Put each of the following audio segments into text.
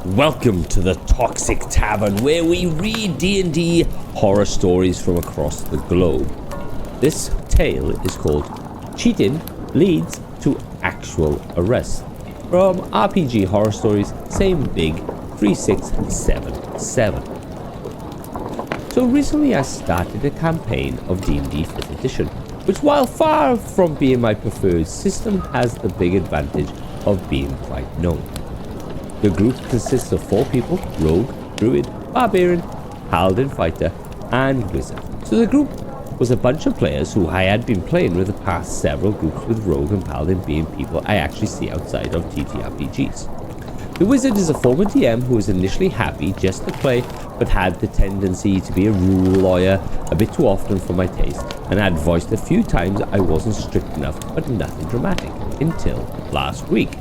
Welcome to the Toxic Tavern, where we read D&D horror stories from across the globe. This tale is called Cheating Leads to Actual Arrest, from RPG Horror Stories, Same Big 3677. So recently I started a campaign of D&D 5th edition, which, while far from being my preferred system, has the big advantage of being quite known. The group consists of 4 people: Rogue, Druid, Barbarian, Paladin Fighter, and Wizard. So the group was a bunch of players who I had been playing with the past several groups, with Rogue and Paladin being people I actually see outside of TTRPGs. The Wizard is a former DM who was initially happy just to play, but had the tendency to be a rule lawyer a bit too often for my taste, and had voiced a few times I wasn't strict enough, but nothing dramatic, until last week.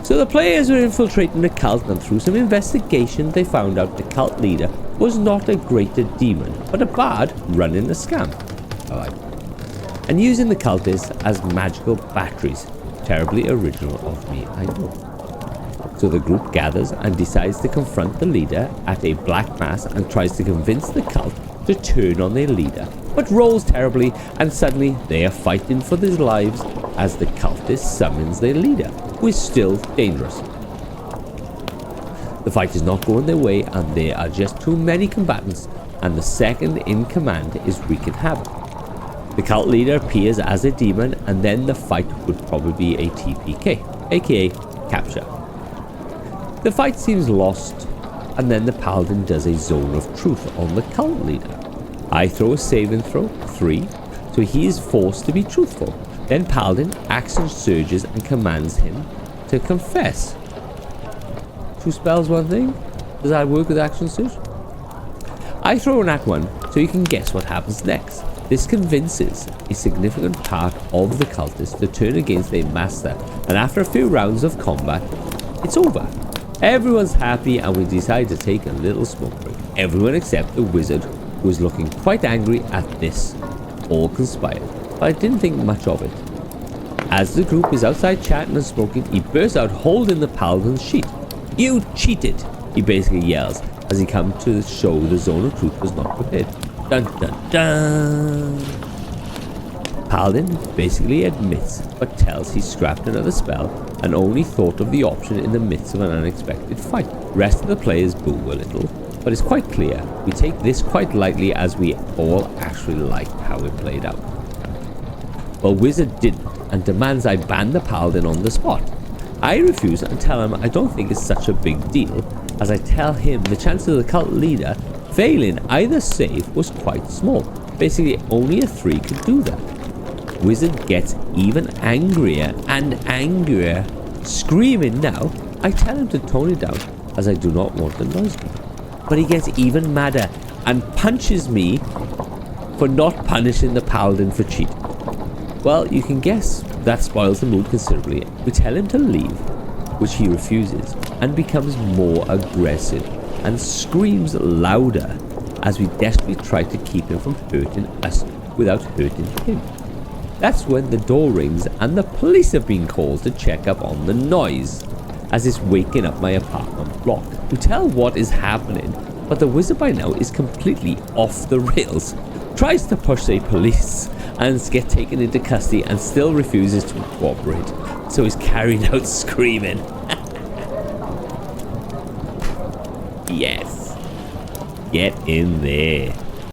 So the players were infiltrating the cult, and through some investigation they found out the cult leader was not a greater demon, but a bard running a scam. And using the cultists as magical batteries. Terribly original of me, I know. So the group gathers and decides to confront the leader at a black mass and tries to convince the cult to turn on their leader, but rolls terribly, and suddenly they are fighting for their lives as the cultist summons their leader, who is still dangerous. The fight is not going their way, and there are just too many combatants, and the second in command is wreaking havoc. The cult leader appears as a demon, and then the fight would probably be a TPK, aka capture. The fight seems lost, and then the paladin does a zone of truth on the cult leader. I throw a saving throw, 3, so he is forced to be truthful. Then paladin action surges and commands him to confess. 2 spells, 1 thing? Does that work with action surge? I throw an Act 1, so you can guess what happens next. This convinces a significant part of the cultists to turn against their master, and after a few rounds of combat, it's over. Everyone's happy, and we decide to take a little smoke break. Everyone except the wizard, who is looking quite angry at this. All conspired, but I didn't think much of it. As the group is outside chatting and smoking, he bursts out holding the paladin's sheet. "You cheated!" he basically yells as he comes to show the zone of truth was not prepared. Dun dun dun! Paladin basically admits, but tells he scrapped another spell and only thought of the option in the midst of an unexpected fight. Rest of the players boo a little, but it's quite clear we take this quite lightly, as we all actually liked how it played out. Well, Wizard didn't, and demands I ban the paladin on the spot. I refuse and tell him I don't think it's such a big deal, as I tell him the chance of the cult leader failing either save was quite small. Basically, only a 3 could do that. Wizard gets even angrier and angrier, screaming now. I tell him to tone it down, as I do not want the noise. But he gets even madder and punches me for not punishing the paladin for cheating. Well, you can guess that spoils the mood considerably. We tell him to leave, which he refuses, and becomes more aggressive and screams louder as we desperately try to keep him from hurting us without hurting him. That's when the door rings and the police have been called to check up on the noise, as it's waking up my apartment block. We tell what is happening, but the wizard by now is completely off the rails, tries to push the police and gets taken into custody, and still refuses to cooperate, so he's carried out screaming. Yes, get in there.